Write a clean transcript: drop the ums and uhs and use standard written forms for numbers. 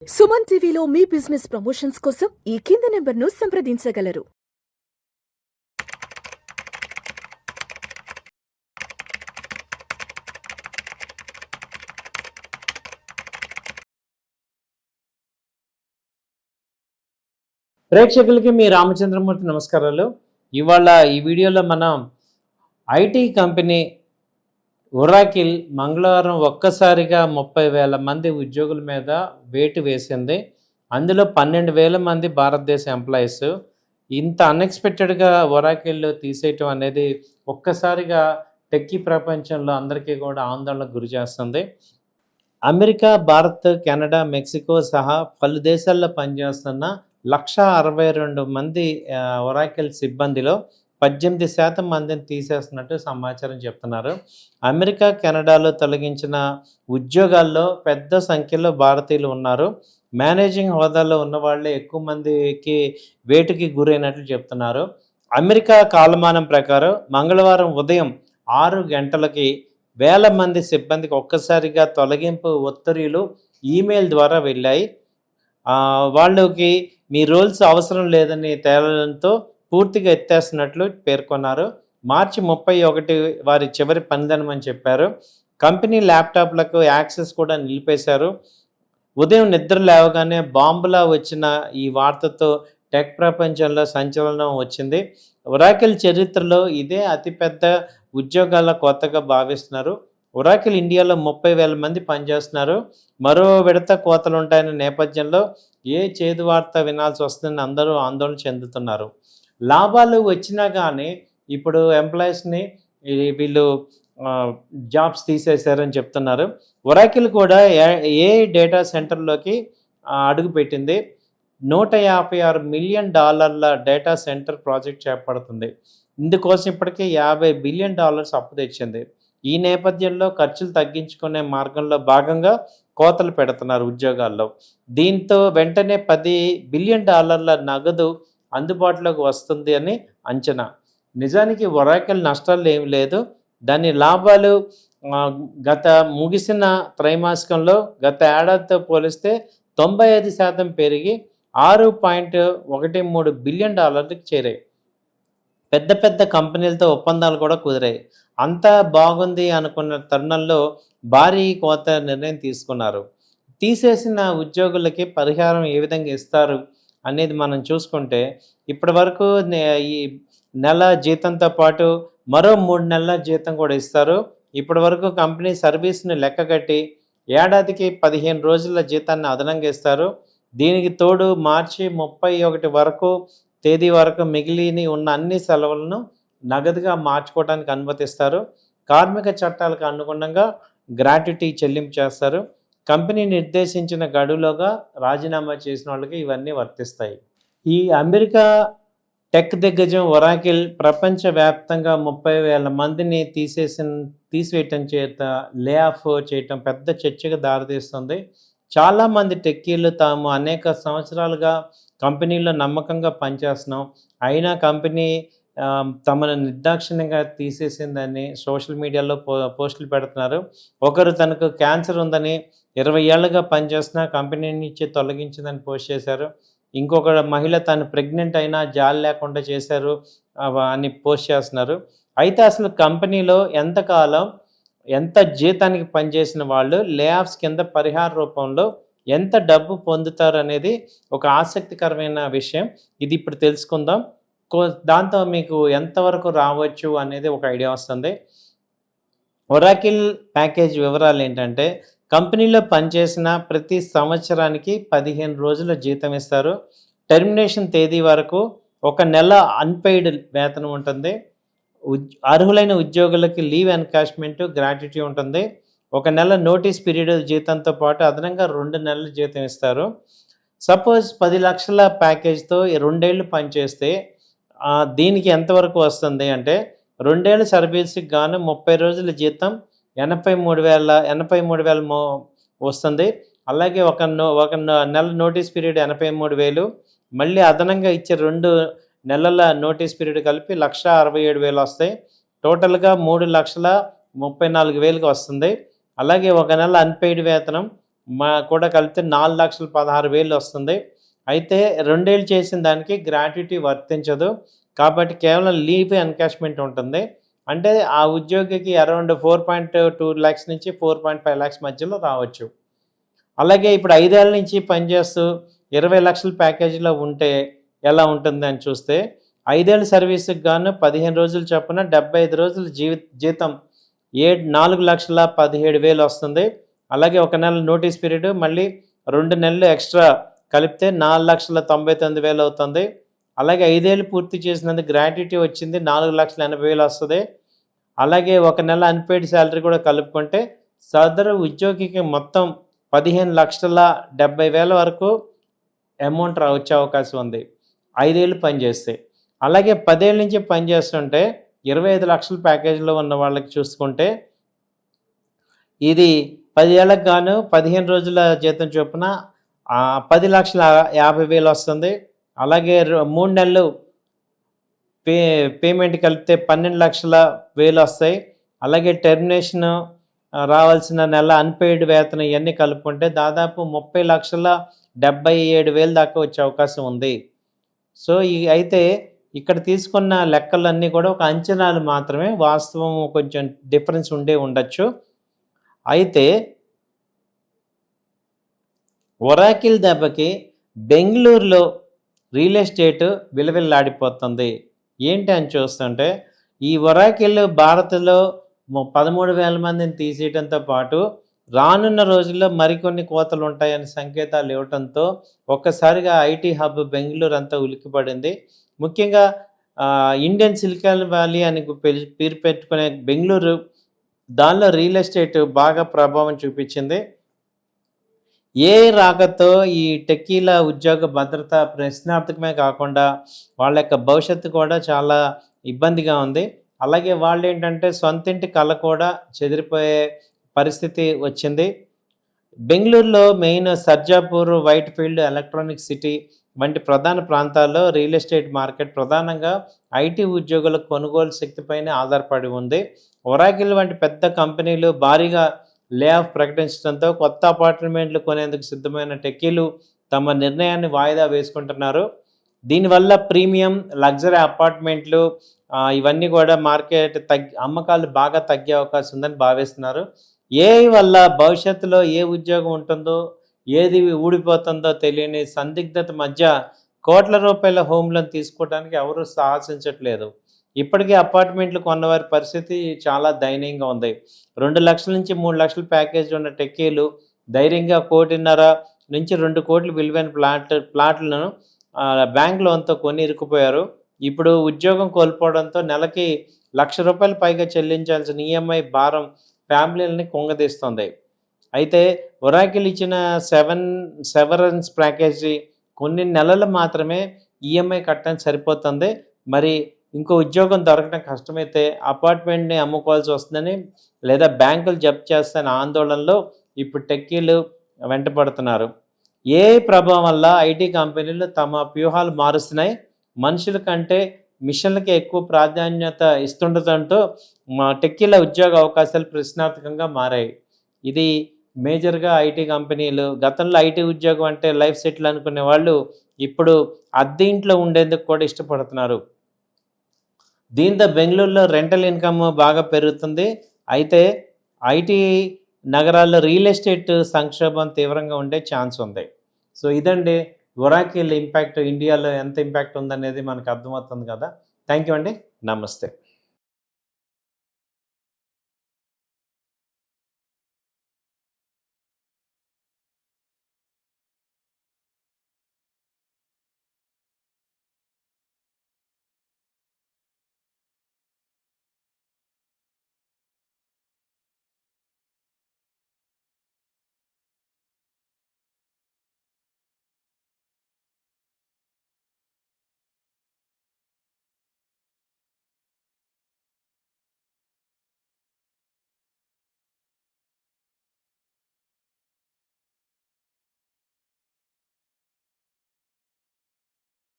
సుమన్ టీవీలో మీ business promotions కోసం ఈ కింది నెంబర్ను సంప్రదించగలరు. ప్రేక్షకులకి మీ రామచంద్రమూర్తి నమస్కారాలు. ఇవాళ ఈ వీడియోలో మనం ఐటీ కంపెనీ ఒరాకిల్ మంగళవారం ఒక్కసారిగా 30,000 మంది ఉద్యోగుల మీద వేటు వేసింది. అందులో 12,000 మంది భారతదేశ ఎంప్లాయీస్. ఇంత అన్ఎక్స్పెక్టెడ్గా ఒరాకిల్ తీసేయటం అనేది ఒక్కసారిగా టెక్కీ ప్రపంచంలో అందరికీ కూడా ఆందోళనకు గురి చేస్తుంది. అమెరికా, భారత్, కెనడా, మెక్సికో సహా పలు దేశాల్లో పనిచేస్తున్న 1,62,000 మంది ఒరాకిల్ సిబ్బందిలో 18% మందిని తీసేస్తున్నట్టు సమాచారం చెప్తున్నారు. అమెరికా, కెనడాలో తొలగించిన ఉద్యోగాల్లో పెద్ద సంఖ్యలో భారతీయులు ఉన్నారు. మేనేజింగ్ హోదాలో ఉన్న వాళ్ళే ఎక్కువ మందికి వేటుకి గురైనట్లు చెప్తున్నారు. అమెరికా కాలమానం ప్రకారం మంగళవారం ఉదయం 6 గంటలకి 1,000 మంది సిబ్బందికి ఒక్కసారిగా తొలగింపు ఉత్తర్వులు ఈమెయిల్ ద్వారా వెళ్ళాయి. వాళ్ళకి మీ రోల్స్ అవసరం లేదని తేలడంతో పూర్తిగా ఎత్తేస్తున్నట్లు పేర్కొన్నారు. మార్చి 31 వారి చివరి పనిదినమని చెప్పారు. కంపెనీ ల్యాప్టాప్లకు యాక్సెస్ కూడా నిలిపేశారు. ఉదయం నిద్ర లేవగానే బాంబులా వచ్చిన ఈ వార్తతో టెక్ ప్రపంచంలో సంచలనం వచ్చింది. ఒరాకిల్ చరిత్రలో ఇదే అతిపెద్ద ఉద్యోగాల కొత్తగా భావిస్తున్నారు. ఒరాకిల్ ఇండియాలో 30,000 మంది పనిచేస్తున్నారు. మరో విడత కోతలు ఉంటాయన్న నేపథ్యంలో ఏ చేదు వార్త వినాల్సి వస్తుందని అందరూ ఆందోళన చెందుతున్నారు. లాభాలు వచ్చినా కానీ ఇప్పుడు ఎంప్లాయీస్ని వీళ్ళు జాబ్స్ తీసేశారని చెప్తున్నారు. ఒరాకిల్ కూడా ఏ డేటా సెంటర్లోకి అడుగుపెట్టింది. $156 మిలియన్ డేటా సెంటర్ ప్రాజెక్ట్ చేపడుతుంది. ఇందుకోసం ఇప్పటికే $50 బిలియన్ అప్పు తెచ్చింది. ఈ నేపథ్యంలో ఖర్చులు తగ్గించుకునే మార్గంలో భాగంగా కోతలు పెడుతున్నారు ఉద్యోగాల్లో. దీంతో వెంటనే $10 బిలియన్ నగదు అందుబాటులోకి వస్తుంది అని అంచనా. నిజానికి ఒరాకిల్ నష్టాలు ఏమి లేదు. దాని లాభాలు గత ముగిసిన త్రైమాసికంలో గత ఏడాదితో పోలిస్తే 95% పెరిగి $6.13 బిలియన్ చేరాయి. పెద్ద పెద్ద కంపెనీలతో ఒప్పందాలు కూడా కుదిరాయి. అంతా బాగుంది అనుకున్న తరుణంలో భారీ కోత నిర్ణయం తీసుకున్నారు. తీసేసిన ఉద్యోగులకి పరిహారం ఏ విధంగా ఇస్తారు అనేది మనం చూసుకుంటే ఇప్పటి వరకు ఈ నెల జీతంతో పాటు మరో 3 నెలల జీతం కూడా ఇస్తారు. ఇప్పటి వరకు కంపెనీ సర్వీస్ని లెక్కగట్టి ఏడాదికి 15 రోజుల జీతాన్ని అదనంగా ఇస్తారు. దీనికి తోడు మార్చి 31 తేదీ వరకు మిగిలిని ఉన్న అన్ని సెలవులను నగదుగా మార్చుకోవడానికి అనుమతిస్తారు. కార్మిక చట్టాలకు అనుగుణంగా గ్రాట్యుటీ చెల్లింపు చేస్తారు. కంపెనీ నిర్దేశించిన గడువులోగా రాజీనామా చేసిన వాళ్ళకి ఇవన్నీ వర్తిస్తాయి. ఈ అమెరికా టెక్ దిగ్గజం ఒరాకిల్ ప్రపంచవ్యాప్తంగా 30,000 మందిని తీసివేయటం చేత లే ఆఫ్ చేయటం పెద్ద చర్చకు దారితీస్తుంది. చాలామంది టెక్కీలు తాము అనేక సంవత్సరాలుగా కంపెనీలో నమ్మకంగా పనిచేస్తున్నాం, అయినా కంపెనీ తమను నిర్దాక్షిణ్యంగా తీసేసిందని సోషల్ మీడియాలో పోస్టులు పెడుతున్నారు. ఒకరు తనకు క్యాన్సర్ ఉందని 20 ఏళ్ళుగా పనిచేస్తున్న కంపెనీ నుంచి తొలగించిందని పోస్ట్ చేశారు. ఇంకొక మహిళ తను ప్రెగ్నెంట్ అయినా జాలి లేకుండా చేశారు అని పోస్ట్ చేస్తున్నారు. అయితే అసలు కంపెనీలో ఎంతకాలం ఎంత జీతానికి పనిచేసిన వాళ్ళు లే ఆఫ్స్ కింద పరిహార రూపంలో ఎంత డబ్బు పొందుతారు అనేది ఒక ఆసక్తికరమైన విషయం. ఇది ఇప్పుడు తెలుసుకుందాం. దాంతో మీకు ఎంతవరకు రావచ్చు అనేది ఒక ఐడియా వస్తుంది. ఒరాకిల్ ప్యాకేజ్ వివరాలు ఏంటంటే, కంపెనీలో పనిచేసిన ప్రతి సంవత్సరానికి 15 రోజుల జీతం ఇస్తారు. టెర్మినేషన్ తేదీ వరకు 1 నెల అన్పెయిడ్ వేతనం ఉంటుంది. అర్హులైన ఉద్యోగులకి లీవ్ ఎన్కాష్మెంట్, గ్రాట్యుటీ ఉంటుంది. 1 నెల నోటీస్ పీరియడ్ జీతంతో పాటు అదనంగా 2 నెలల జీతం ఇస్తారు. సపోజ్ 10 లక్షల ప్యాకేజ్తో 2 ఏళ్ళు పనిచేస్తే దీనికి ఎంతవరకు వస్తుంది అంటే 2 ఏళ్ళ సర్వీస్కి గాను 30 రోజుల జీతం 83,000 వస్తుంది. అలాగే ఒక నెల నోటీస్ పీరియడ్ 83,000, మళ్ళీ అదనంగా ఇచ్చే 2 నెలల నోటీస్ పీరియడ్ కలిపి 1,67,000 వస్తాయి. టోటల్గా 3,34,000 వస్తుంది. అలాగే 1 నెల అన్పెయిడ్ వేతనం మా కూడా కలిపితే 4,16,000 వస్తుంది. అయితే 2 ఏళ్ళు చేసిన దానికి గ్రాట్యుటీ వర్తించదు. కాబట్టి కేవలం లీవ్ ఎన్కాష్మెంట్ ఉంటుంది. అంటే ఆ ఉద్యోగికి అరౌండ్ 4.2 lakhs నుంచి 4.5 lakhs మధ్యలో రావచ్చు. అలాగే ఇప్పుడు 5 ఏళ్ల నుంచి పనిచేస్తూ 20 లక్షల ప్యాకేజీలో ఉంటే ఎలా ఉంటుందని చూస్తే 5 ఏళ్ల సర్వీస్కి గాను 15 రోజులు చొప్పున 75 రోజుల జీతం 4,17,000 వస్తుంది. అలాగే 1 నెల నోటీస్ పీరియడ్, మళ్ళీ 2 నెలలు ఎక్స్ట్రా కలిపితే 4,99,000 అవుతుంది. అలాగే 5 ఏళ్ళు పూర్తి చేసినందుకు గ్రాట్యుటీ వచ్చింది 4,80,000 వస్తుంది. అలాగే 1 నెల అన్పెయిడ్ శాలరీ కూడా కలుపుకుంటే సదరు ఉద్యోగికి మొత్తం 15,70,000 వరకు అమౌంట్ వచ్చే అవకాశం ఉంది 5 ఏళ్ళు పనిచేస్తే. అలాగే 10 ఏళ్ళ నుంచి పనిచేస్తుంటే 25 లక్షల ప్యాకేజీలో ఉన్న వాళ్ళకి చూసుకుంటే ఇది 10 ఏళ్ళకు గాను 15 రోజుల జీతం చొప్పున 10,50,000 వస్తుంది. అలాగే 3 నెలలు పేమెంట్ కలిపితే 12,00,000 వస్తాయి. అలాగే టెర్మినేషన్ రావాల్సిన నెల అన్పెయిడ్ వేతనం ఇవన్నీ కలుపుకుంటే దాదాపు 30,77,000 దాకా వచ్చే అవకాశం ఉంది. సో అయితే ఇక్కడ తీసుకున్న లెక్కలన్నీ కూడా ఒక అంచనాలు మాత్రమే, వాస్తవం కొంచెం డిఫరెన్స్ ఉండొచ్చు. అయితే ఒరాకిల్ దెబ్బకి బెంగళూరులో రియల్ ఎస్టేట్ విలవిల్లాడిపోతుంది. ఏంటి అని చూస్తుంటే ఈ ఒరాకిల్ భారత్లో 13,000 మందిని తీసేయడంతో పాటు రానున్న రోజుల్లో మరికొన్ని కోతలు ఉంటాయని సంకేతాలు ఇవ్వడంతో ఒక్కసారిగా ఐటీ హబ్ బెంగళూరు అంతా ఉలిక్కిపడింది. ముఖ్యంగా ఇండియన్ సిలికాన్ వ్యాలీ అని పేరు పెట్టుకునే బెంగళూరు, దానిలో రియల్ ఎస్టేట్ బాగా ప్రభావం చూపించింది. ఏ రాకతో ఈ టెక్కీల ఉద్యోగ భద్రత ప్రశ్నార్థకమే కాకుండా వాళ్ళ యొక్క భవిష్యత్తు కూడా చాలా ఇబ్బందిగా ఉంది. అలాగే వాళ్ళు ఏంటంటే సొంతింటి కళ కూడా చెదిరిపోయే పరిస్థితి వచ్చింది. బెంగళూరులో main Sarjapur, white field, electronic city వంటి ప్రధాన ప్రాంతాల్లో రియల్ ఎస్టేట్ మార్కెట్ ప్రధానంగా ఐటీ ఉద్యోగుల కొనుగోలు శక్తిపైనే ఆధారపడి ఉంది. ఒరాకిల్ వంటి పెద్ద కంపెనీలు భారీగా లే ఆఫ్ ప్రకటించడంతో కొత్త అపార్ట్మెంట్లు కొనేందుకు సిద్ధమైన టెక్కీలు తమ నిర్ణయాన్ని వాయిదా వేసుకుంటున్నారు. దీనివల్ల ప్రీమియం, లగ్జరీ అపార్ట్మెంట్లు ఇవన్నీ కూడా మార్కెట్ అమ్మకాలు బాగా తగ్గే అవకాశం ఉందని భావిస్తున్నారు. ఏఐ వల్ల భవిష్యత్తులో ఏ ఉద్యోగం ఉంటుందో, ఏది ఊడిపోతుందో తెలియని సందిగ్ధత మధ్య కోట్ల రూపాయల హోమ్ లోన్ తీసుకోవడానికి ఎవరు సాహసించట్లేదు. ఇప్పటికే అపార్ట్మెంట్లు కొన్నవారి పరిస్థితి చాలా దయనీయంగా ఉంది. 2 లక్షల నుంచి 3 లక్షల ప్యాకేజ్ ఉన్న టెక్కీలు ధైర్యంగా 1.5 నుంచి 2 కోట్ల విలువైన ప్లాట్లను బ్యాంక్ లోన్తో కొని ఇరుక్కుపోయారు. ఇప్పుడు ఉద్యోగం కోల్పోవడంతో నెలకి ₹1,00,000 పైగా చెల్లించాల్సిన ఈఎంఐ భారం ఫ్యామిలీలని కుంగదీస్తుంది. అయితే ఒరాకిల్ ఇచ్చిన సెవరెన్స్ ప్యాకేజీ కొన్ని నెలలు మాత్రమే ఈఎంఐ కట్టడానికి సరిపోతుంది. మరి ఇంకో ఉద్యోగం దొరకడం కష్టమైతే అపార్ట్మెంట్ని అమ్ముకోవాల్సి వస్తుందని, లేదా బ్యాంకులు జప్తు చేస్తాయని ఆందోళనలో ఇప్పుడు టెక్కీలు వెంటపడుతున్నారు. ఏఐ ప్రభావం వల్ల ఐటీ కంపెనీలు తమ వ్యూహాలు మారుస్తున్నాయి. మనుషుల కంటే మిషన్లకి ఎక్కువ ప్రాధాన్యత ఇస్తుండటంతో టెక్కీల ఉద్యోగ అవకాశాలు ప్రశ్నార్థకంగా మారాయి. ఇది మేజర్గా ఐటీ కంపెనీలు, గతంలో ఐటీ ఉద్యోగం అంటే లైఫ్ సెటిల్ అనుకునే వాళ్ళు ఇప్పుడు అద్దె ఇంట్లో ఉండేందుకు కూడా ఇష్టపడుతున్నారు. దీంతో బెంగళూరులో రెంటల్ ఇన్కమ్ బాగా పెరుగుతుంది. అయితే ఐటీ నగరాల్లో రియల్ ఎస్టేట్ సంక్షోభం తీవ్రంగా ఉండే ఛాన్స్ ఉంది. సో ఇదండి ఒరాకిల్ ఇంపాక్ట్ ఇండియాలో ఎంత ఇంపాక్ట్ ఉందనేది మనకు అర్థమవుతుంది కదా. థ్యాంక్ యూ అండి. నమస్తే.